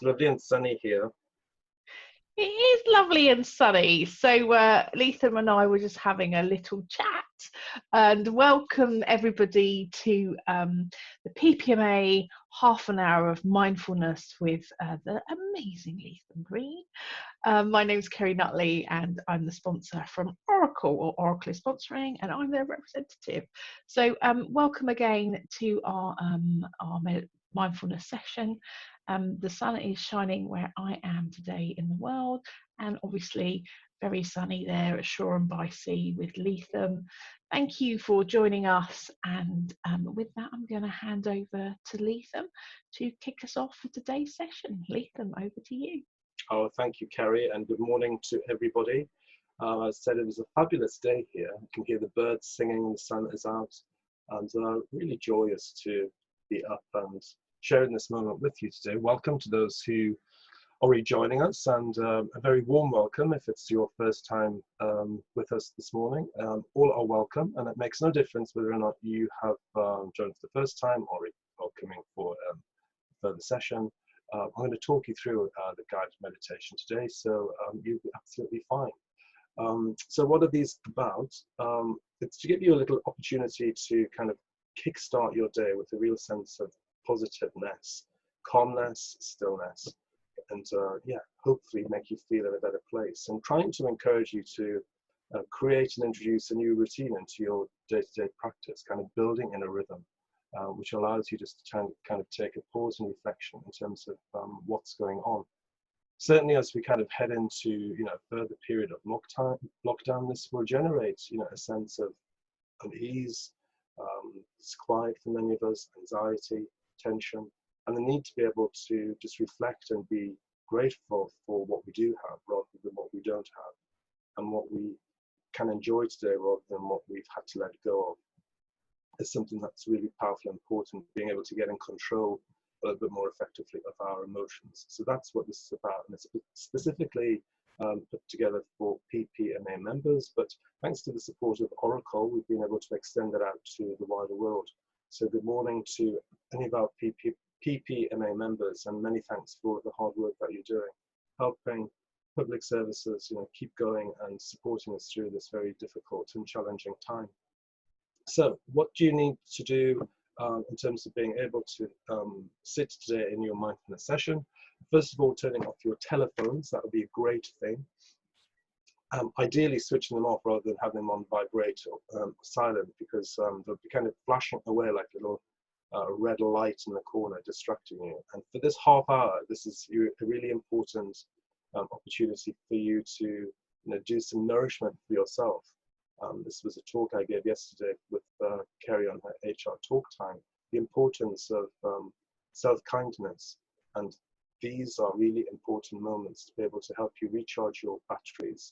It's lovely and sunny here. It is lovely and sunny. So Lethem and I were just having a little chat, and welcome everybody to the PPMA half an hour of mindfulness with the amazing Lethem Green. My name's Kerry Nutley and I'm the sponsor from Oracle, or Oracle is sponsoring, and I'm their representative. So welcome again to our mindfulness session. The sun is shining where I am today in the world, and obviously very sunny there at Shoreham by Sea with Lethem. Thank you for joining us, and with that I'm going to hand over to Lethem to kick us off for today's session. Lethem, over to you. Oh, thank you, Kerry, and good morning to everybody. As I said, it was a fabulous day here. You can hear the birds singing, the sun is out, and really joyous to be up and sharing this moment with you today. Welcome to those who are rejoining us, and a very warm welcome if it's your first time with us this morning. All are welcome, and it makes no difference whether or not you have joined for the first time or coming for a further session. I'm going to talk you through the guided meditation today, so you'll be absolutely fine. So what are these about? It's to give you a little opportunity to kind of kickstart your day with a real sense of positiveness, calmness, stillness, and yeah, hopefully make you feel in a better place. And trying to encourage you to create and introduce a new routine into your day-to-day practice, kind of building in a rhythm, which allows you just to kind of take a pause and reflection in terms of what's going on. Certainly, as we kind of head into a further period of lockdown, this will generate a sense of unease, disquiet for many of us, anxiety, tension, and the need to be able to just reflect and be grateful for what we do have rather than what we don't have, and what we can enjoy today rather than what we've had to let go of. Is something that's really powerful and important, being able to get in control a little bit more effectively of our emotions. So that's what this is about, and it's specifically put together for PPMA members, but thanks to the support of Oracle, we've been able to extend that out to the wider world. So good morning to any of our PPMA members, and many thanks for the hard work that you're doing, helping public services keep going and supporting us through this very difficult and challenging time. So what do you need to do in terms of being able to sit today in your mindfulness session? First of all, turning off your telephones, that would be a great thing. Ideally switching them off rather than having them on vibrate or silent, because they'll be kind of flashing away like a little red light in the corner distracting you. And for this half hour, this is a really important opportunity for you to do some nourishment for yourself. This was a talk I gave yesterday with Kerry on her HR talk time, the importance of self-kindness. And these are really important moments to be able to help you recharge your batteries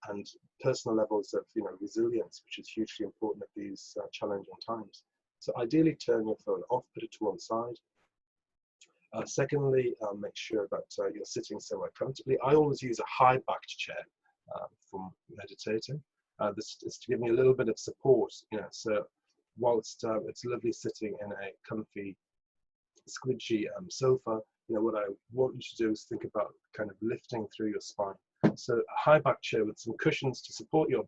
and personal levels of resilience, which is hugely important at these challenging times. So ideally turn your phone off, put it to one side. Secondly, make sure that you're sitting somewhere comfortably. I always use a high-backed chair for meditating. This is to give me a little bit of support, so whilst it's lovely sitting in a comfy, squidgy sofa, what I want you to do is think about kind of lifting through your spine. So a high back chair with some cushions to support your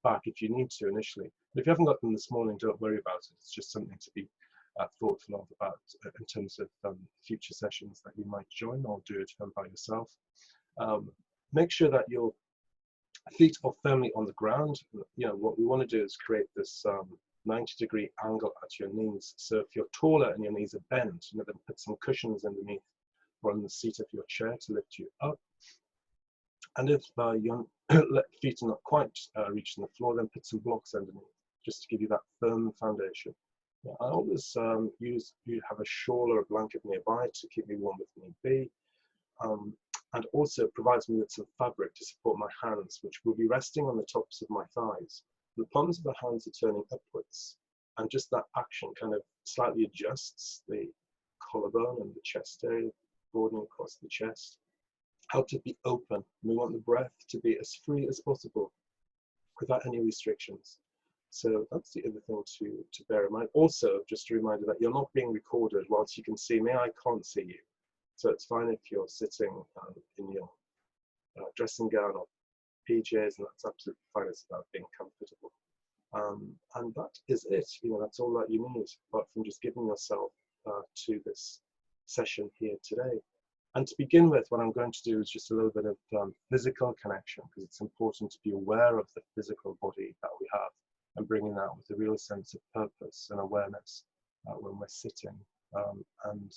back if you need to initially. But if you haven't got them this morning, don't worry about it. It's just something to be thoughtful of about in terms of future sessions that you might join or do at home by yourself. Make sure that your feet are firmly on the ground. What we want to do is create this 90-degree angle at your knees. So if you're taller and your knees are bent, then put some cushions underneath or on the seat of your chair to lift you up. And if your feet are not quite reaching the floor, then put some blocks underneath, just to give you that firm foundation. I always have a shawl or a blanket nearby to keep me warm if need be. And also it provides me with some fabric to support my hands, which will be resting on the tops of my thighs. The palms of the hands are turning upwards, and just that action kind of slightly adjusts the collarbone and the chest area, broadening across the chest. Help to be open. We want the breath to be as free as possible without any restrictions. So that's the other thing to bear in mind. Also, just a reminder that you're not being recorded whilst you can see me. I can't see you. So it's fine if you're sitting in your dressing gown or PJs, and that's absolutely fine. It's about being comfortable. And that is it. That's all that you need, apart from just giving yourself to this session here today. And to begin with, what I'm going to do is just a little bit of physical connection, because it's important to be aware of the physical body that we have and bringing that with a real sense of purpose and awareness when we're sitting and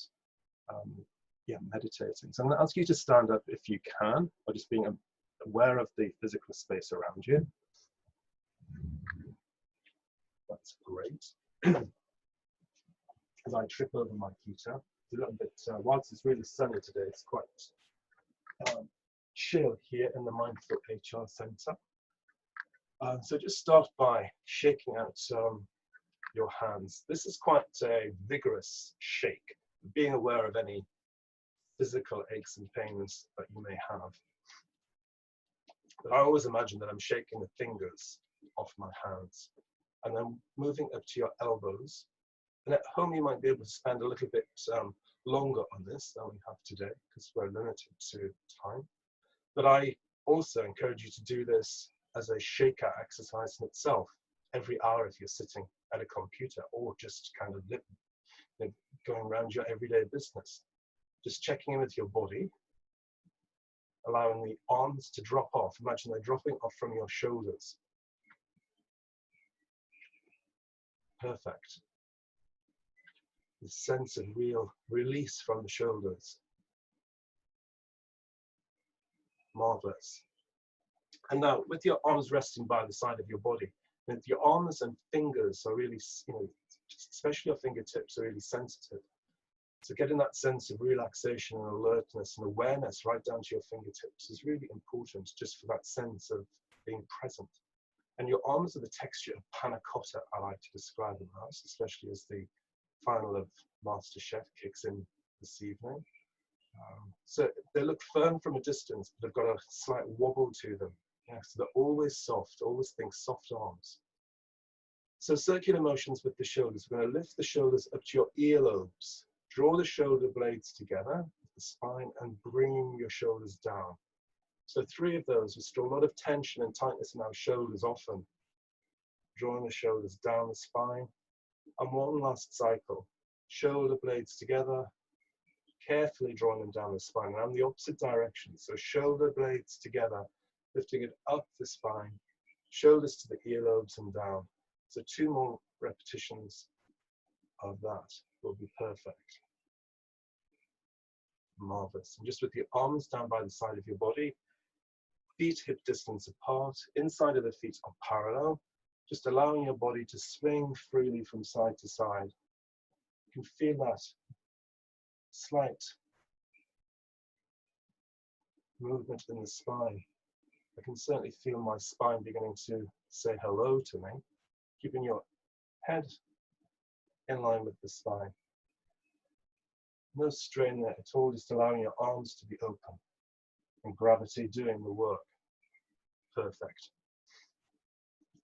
meditating. So I'm going to ask you to stand up if you can, by just being aware of the physical space around you. That's great. As I trip over my heater, it's a little bit, whilst it's really sunny today, it's quite chill here in the Mindful HR Center. So just start by shaking out your hands. This is quite a vigorous shake, being aware of any physical aches and pains that you may have. But I always imagine that I'm shaking the fingers off my hands and then moving up to your elbows. And at home, you might be able to spend a little bit longer on this than we have today, because we're limited to time. But I also encourage you to do this as a shaker exercise in itself every hour if you're sitting at a computer, or just kind of going around your everyday business. Just checking in with your body, allowing the arms to drop off. Imagine they're dropping off from your shoulders. Perfect. The sense of real release from the shoulders. Marvelous. And now, with your arms resting by the side of your body, with your arms and fingers are really, especially your fingertips, are really sensitive. So getting that sense of relaxation and alertness and awareness right down to your fingertips is really important, just for that sense of being present. And your arms are the texture of panna cotta, I like to describe them as, especially as the final of MasterChef kicks in this evening. So they look firm from a distance, but they've got a slight wobble to them. Yeah, so they're always soft, always think soft arms. So circular motions with the shoulders. We're going to lift the shoulders up to your earlobes. Draw the shoulder blades together, the spine, and bring your shoulders down. So 3 of those. We store a lot of tension and tightness in our shoulders often. Drawing the shoulders down the spine. And one last cycle. Shoulder blades together, carefully drawing them down the spine, and the opposite direction. So shoulder blades together, lifting it up the spine, shoulders to the earlobes and down. So 2 more repetitions of that will be perfect. Marvelous. And just with your arms down by the side of your body, feet hip distance apart, inside of the feet are parallel, just allowing your body to swing freely from side to side. You can feel that slight movement in the spine. I can certainly feel my spine beginning to say hello to me, keeping your head in line with the spine. No strain there at all, just allowing your arms to be open and gravity doing the work. Perfect.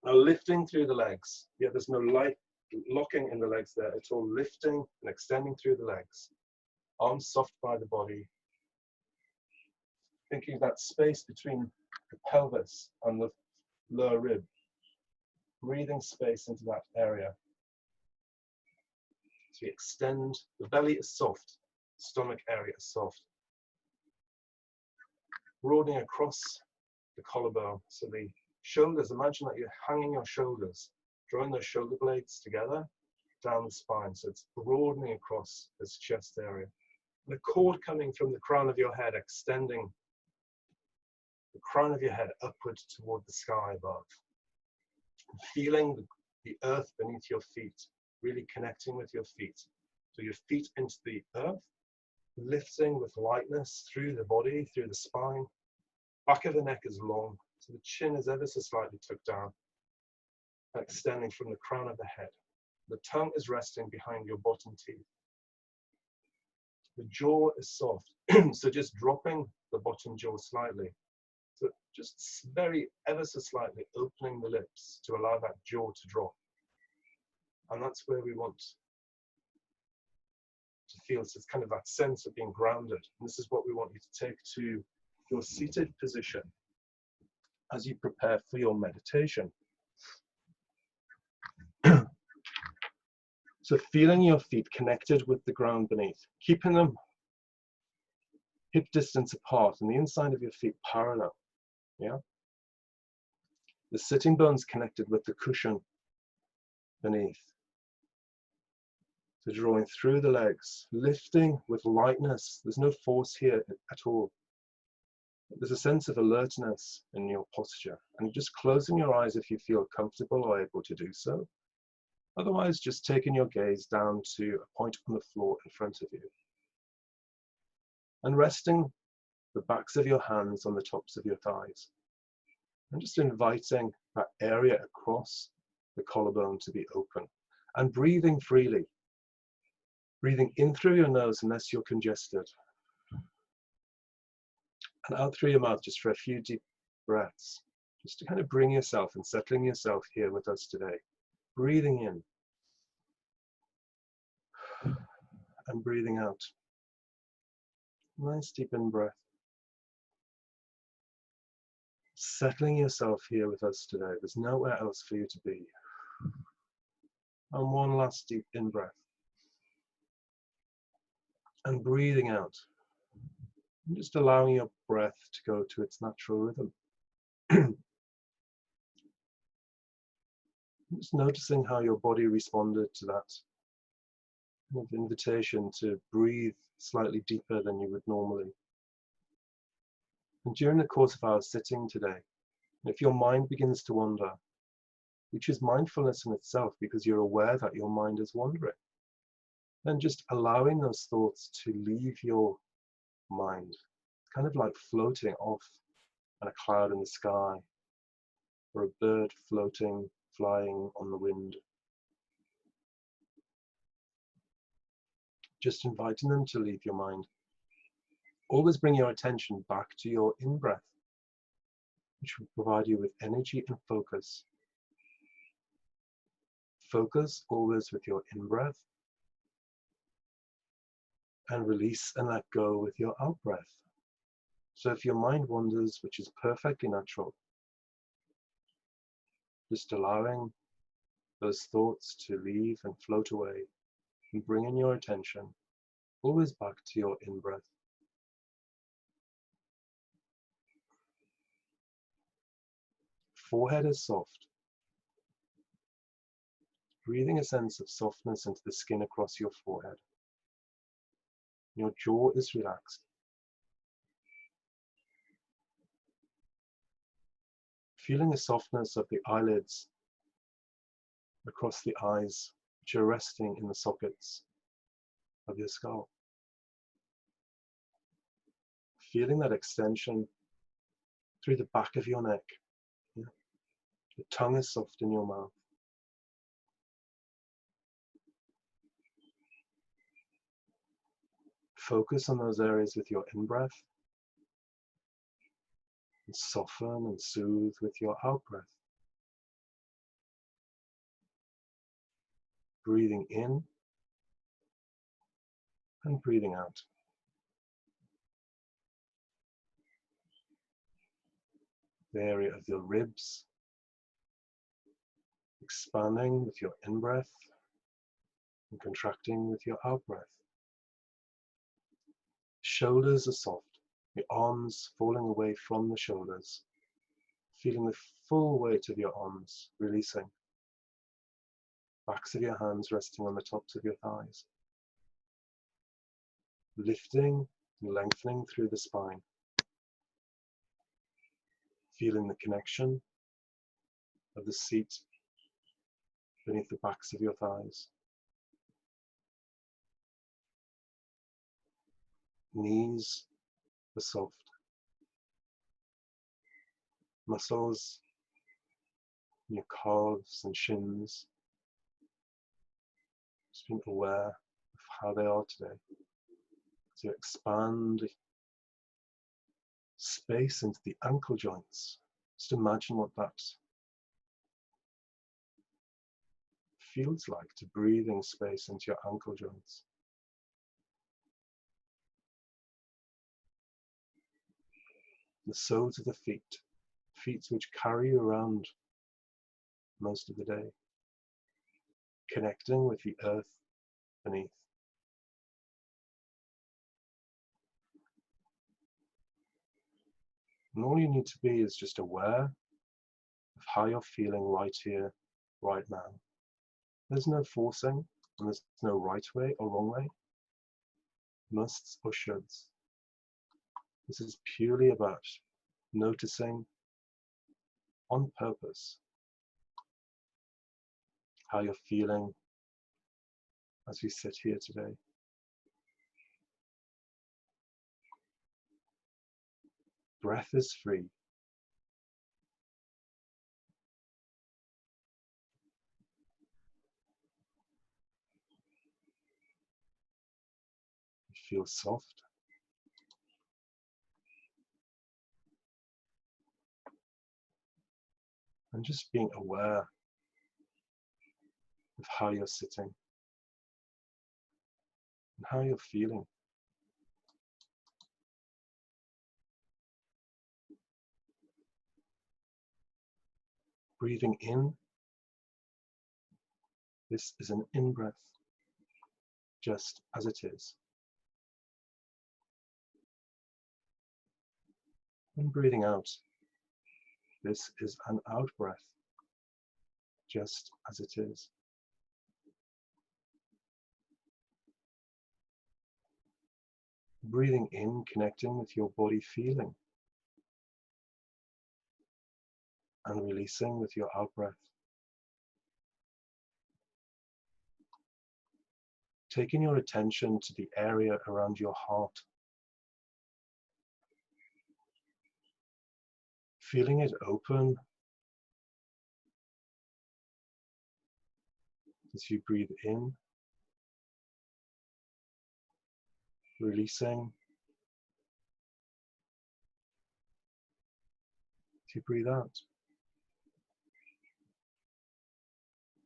Now lifting through the legs. Yeah, there's no light locking in the legs there at all. Lifting and extending through the legs. Arms soft by the body. Thinking of that space between the pelvis and the lower rib. Breathing space into that area. So we extend, the belly is soft, stomach area is soft. Broadening across the collarbone, so the shoulders, imagine that you're hanging your shoulders, drawing those shoulder blades together down the spine, so it's broadening across this chest area. And the cord coming from the crown of your head, extending the crown of your head upward toward the sky above. Feeling the earth beneath your feet, really connecting with your feet. So your feet into the earth, lifting with lightness through the body, through the spine. Back of the neck is long, so the chin is ever so slightly tucked down, and extending from the crown of the head. The tongue is resting behind your bottom teeth. The jaw is soft, so just dropping the bottom jaw slightly. So just very ever so slightly opening the lips to allow that jaw to drop. And that's where we want to feels is kind of that sense of being grounded. And this is what we want you to take to your seated position as you prepare for your meditation. So feeling your feet connected with the ground beneath, keeping them hip distance apart and the inside of your feet parallel. Yeah. The sitting bones connected with the cushion beneath. So drawing through the legs, lifting with lightness. There's no force here at all. There's a sense of alertness in your posture, and just closing your eyes if you feel comfortable or able to do so. Otherwise, just taking your gaze down to a point on the floor in front of you. And resting the backs of your hands on the tops of your thighs. And just inviting that area across the collarbone to be open. And breathing freely. Breathing in through your nose unless you're congested. And out through your mouth just for a few deep breaths. Just to kind of bring yourself and settling yourself here with us today. Breathing in. And breathing out. Nice deep in breath. Settling yourself here with us today. There's nowhere else for you to be. And one last deep in breath. And breathing out. And just allowing your breath to go to its natural rhythm. Just noticing how your body responded to that kind of invitation to breathe slightly deeper than you would normally. And during the course of our sitting today, if your mind begins to wander, which is mindfulness in itself because you're aware that your mind is wandering, then just allowing those thoughts to leave your mind, kind of like floating off on a cloud in the sky, or a bird floating, flying on the wind. Just inviting them to leave your mind. Always bring your attention back to your in-breath, which will provide you with energy and focus. Focus always with your in-breath, and release and let go with your out-breath. So if your mind wanders, which is perfectly natural, just allowing those thoughts to leave and float away, and bringing your attention always back to your in-breath. Forehead is soft. Breathing a sense of softness into the skin across your forehead. Your jaw is relaxed. Feeling the softness of the eyelids across the eyes, which are resting in the sockets of your skull. Feeling that extension through the back of your neck. Yeah. The tongue is soft in your mouth. Focus on those areas with your in-breath, and soften and soothe with your out-breath. Breathing in and breathing out. The area of your ribs, expanding with your in-breath and contracting with your out-breath. Shoulders are soft, the arms falling away from the shoulders, feeling the full weight of your arms releasing. Backs of your hands resting on the tops of your thighs. Lifting and lengthening through the spine. Feeling the connection of the seat beneath the backs of your thighs. Knees are soft. Muscles in your calves and shins. Just being aware of how they are today. So expand space into the ankle joints. Just imagine what that feels like, to breathing space into your ankle joints. the soles of the feet which carry you around most of the day, connecting with the earth beneath. And all you need to be is just aware of how you're feeling right here, right now. There's no forcing, and there's no right way or wrong way, musts or shoulds. This is purely about noticing on purpose how you're feeling as we sit here today. Breath is free. You feel soft. And just being aware of how you're sitting and how you're feeling. Breathing in, this is an in-breath, just as it is. And breathing out, this is an out-breath, just as it is. Breathing in, connecting with your body feeling, and releasing with your out-breath. Taking your attention to the area around your heart. Feeling it open as you breathe in, releasing as you breathe out.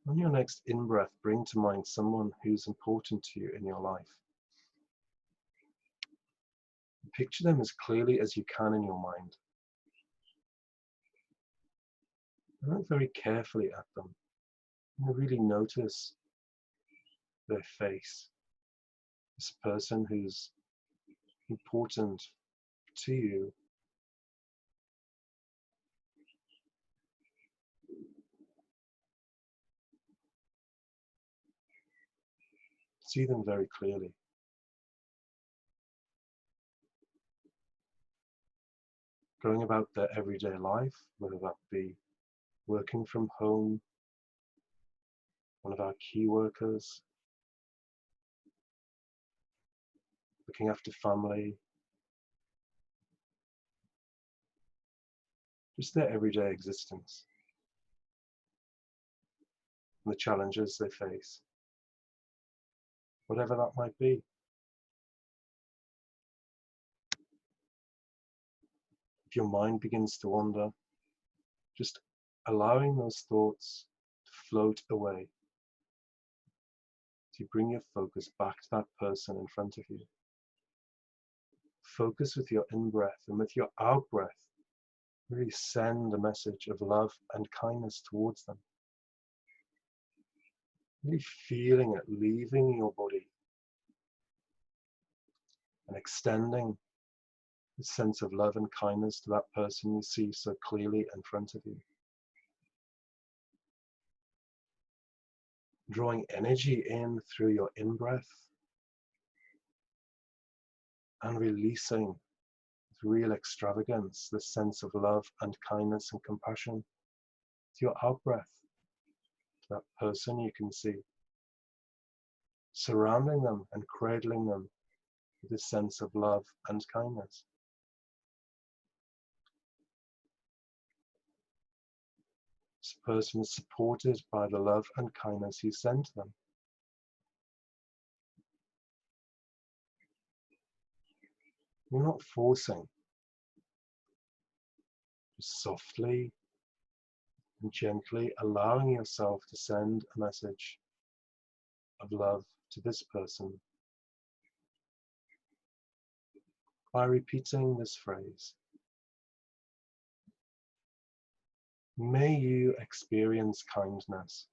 On your next in-breath, bring to mind someone who's important to you in your life. Picture them as clearly as you can in your mind. And look very carefully at them. And really notice their face. This person who's important to you. See them very clearly. Going about their everyday life, whether that be working from home, one of our key workers, looking after family, just their everyday existence, and the challenges they face, whatever that might be. If your mind begins to wander, just allowing those thoughts to float away, to bring your focus back to that person in front of you. Focus with your in-breath, and with your out-breath, really send a message of love and kindness towards them. Really feeling it leaving your body and extending the sense of love and kindness to that person you see so clearly in front of you. Drawing energy in through your in-breath and releasing with real extravagance the sense of love and kindness and compassion to your out-breath, to that person you can see, surrounding them and cradling them with a sense of love and kindness. This person is supported by the love and kindness you send to them. You're not forcing, just softly and gently allowing yourself to send a message of love to this person by repeating this phrase: May you experience kindness.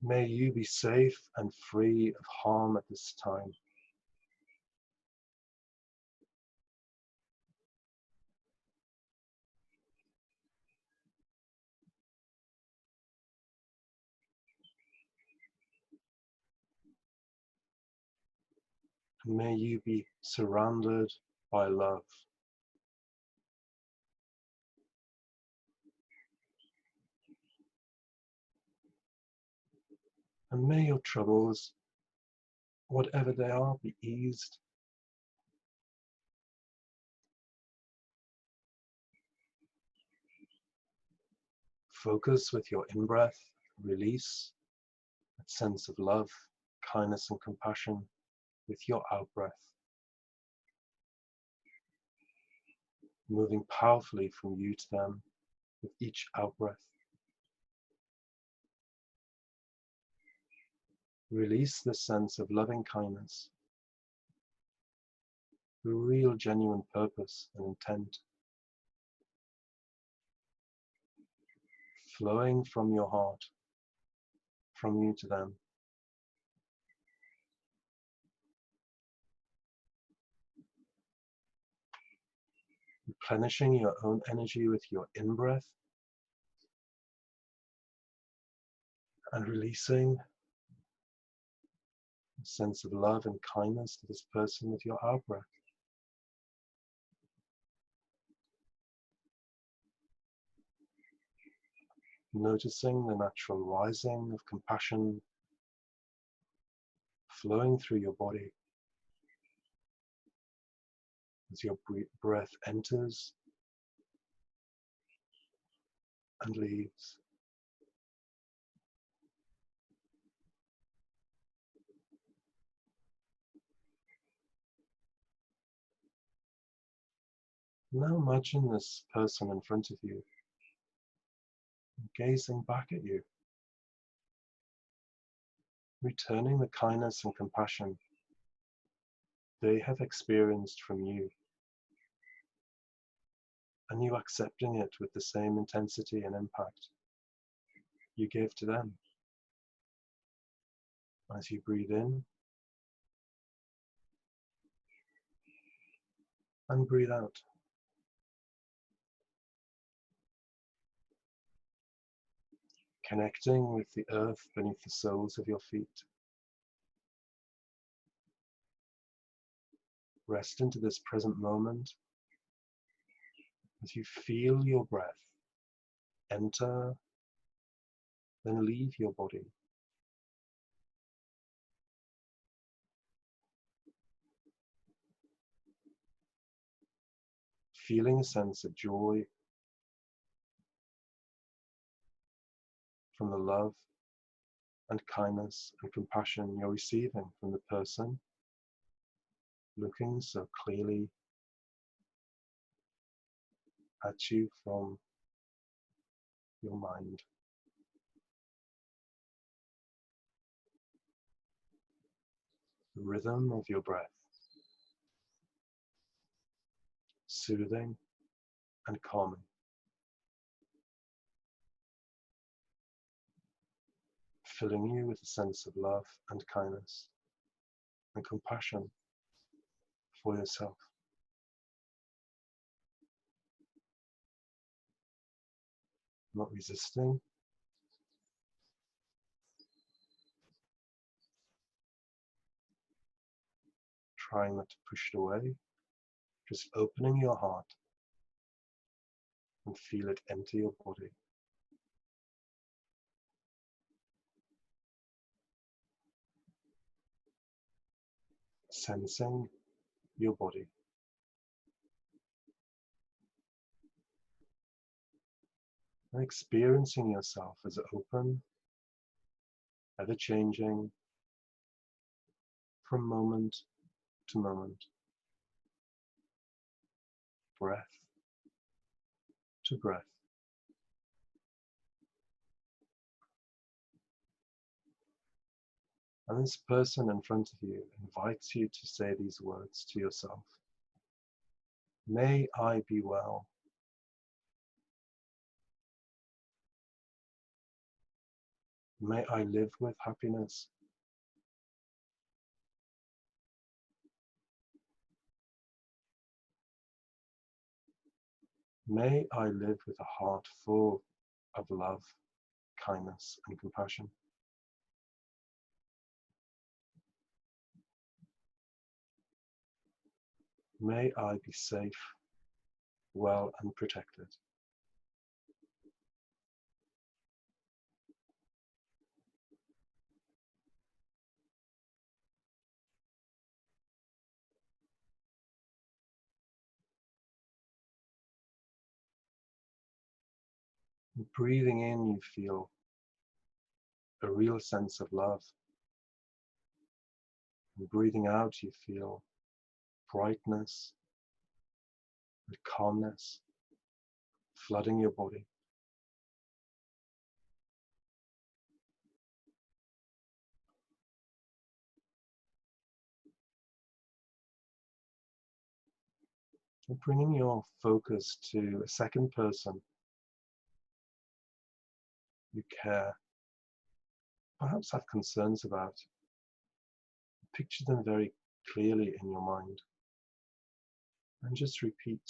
May you be safe and free of harm at this time. May you be surrounded by love. And may your troubles, whatever they are, be eased. Focus with your in-breath, release that sense of love, kindness and compassion with your out-breath, moving powerfully from you to them with each out-breath. Release this sense of loving kindness, real genuine purpose and intent, flowing from your heart, from you to them. Replenishing your own energy with your in-breath and releasing a sense of love and kindness to this person with your out-breath. Noticing the natural rising of compassion flowing through your body as your breath enters and leaves. Now imagine this person in front of you, gazing back at you, returning the kindness and compassion they have experienced from you, and you accepting it with the same intensity and impact you gave to them. As you breathe in and breathe out. Connecting with the earth beneath the soles of your feet. Rest into this present moment as you feel your breath enter, then leave your body. Feeling a sense of joy from the love and kindness and compassion you're receiving from the person looking so clearly at you from your mind. The rhythm of your breath, soothing and calming. Filling you with a sense of love and kindness and compassion for yourself. Not resisting, trying not to push it away, just opening your heart and feel it enter your body. Sensing your body. And experiencing yourself as open, ever changing from moment to moment, breath to breath. And this person in front of you invites you to say these words to yourself. May I be well. May I live with happiness. May I live with a heart full of love, kindness, and compassion. May I be safe, well, and protected. Breathing in, you feel a real sense of love. And breathing out, you feel brightness and calmness flooding your body. And bringing your focus to a second person you care, perhaps have concerns about. Picture them very clearly in your mind. And just repeat,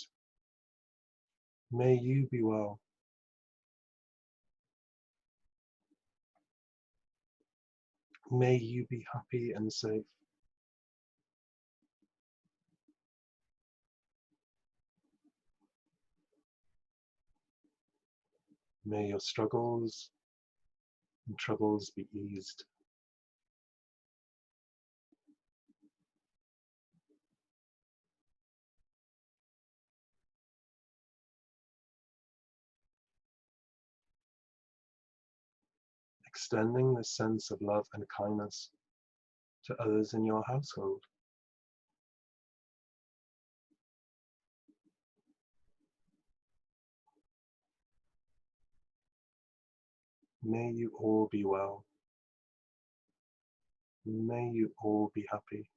may you be well. May you be happy and safe. May your struggles and troubles be eased. Extending this sense of love and kindness to others in your household. May you all be well. May you all be happy.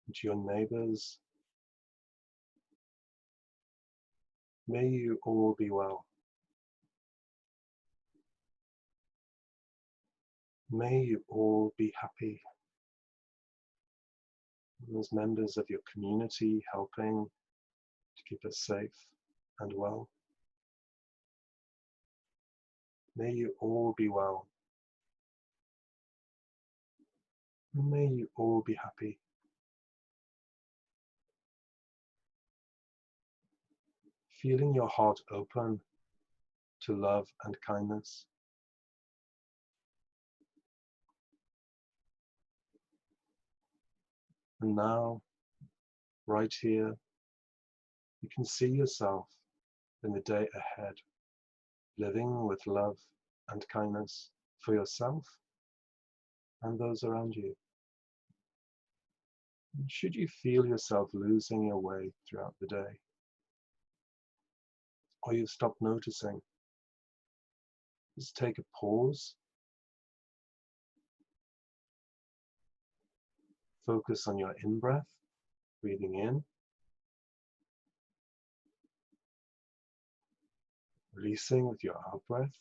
And to your neighbors, may you all be well. May you all be happy. As members of your community, helping to keep us safe and well. May you all be well. May you all be happy. Feeling your heart open to love and kindness. And now, right here, you can see yourself in the day ahead, living with love and kindness for yourself and those around you. Should you feel yourself losing your way throughout the day, or you've stopped noticing, just take a pause, focus on your in-breath, breathing in, releasing with your out-breath.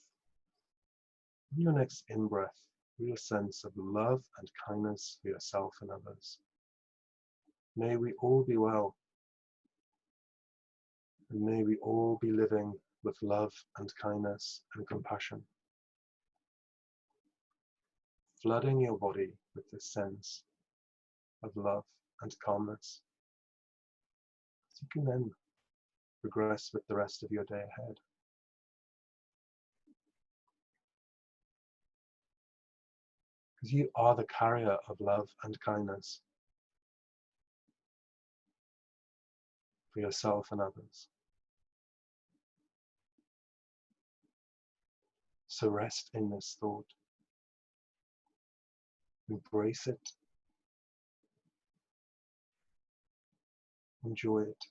On your next in-breath, real sense of love and kindness for yourself and others. May we all be well, and may we all be living with love and kindness and compassion. Flooding your body with this sense of love and calmness, so you can then progress with the rest of your day ahead. Because you are the carrier of love and kindness for yourself and others. So rest in this thought. Embrace it. Enjoy it.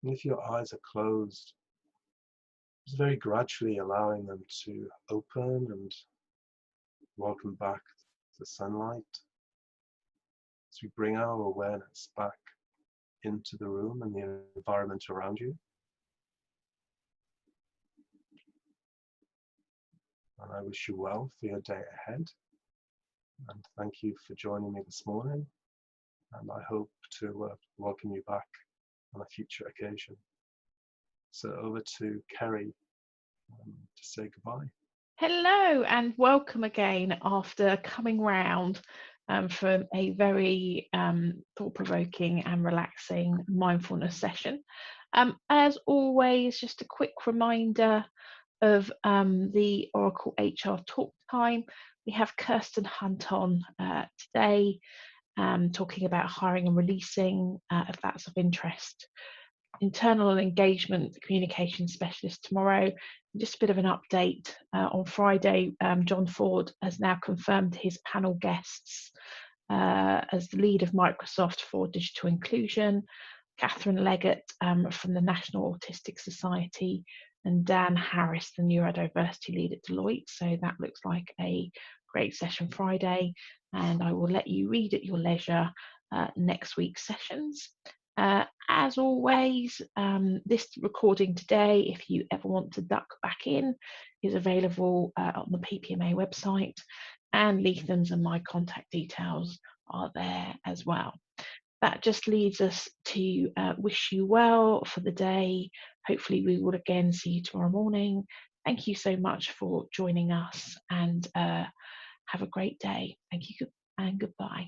And if your eyes are closed, just very gradually allowing them to open and welcome back the sunlight as we bring our awareness back into the room and the environment around you. And I wish you well for your day ahead. And thank you for joining me this morning. And I hope to welcome you back on a future occasion. So over to Kerry to say goodbye. Hello and welcome again after coming round from a very thought-provoking and relaxing mindfulness session. As always, just a quick reminder of the Oracle HR Talk Time. We have Kirsten Hunt on today, talking about hiring and releasing, if that's of interest. Internal engagement communication specialist tomorrow. Just a bit of an update on Friday. John Ford has now confirmed his panel guests as the lead of Microsoft for digital inclusion, Catherine Leggett from the National Autistic Society, and Dan Harris, the neurodiversity lead at Deloitte. So that looks like a great session Friday, and I will let you read at your leisure next week's sessions. As always, this recording today, if you ever want to duck back in, is available on the PPMA website, and Letham's and my contact details are there as well. That just leaves us to wish you well for the day. Hopefully we will again see you tomorrow morning. Thank you so much for joining us, and have a great day. Thank you and goodbye.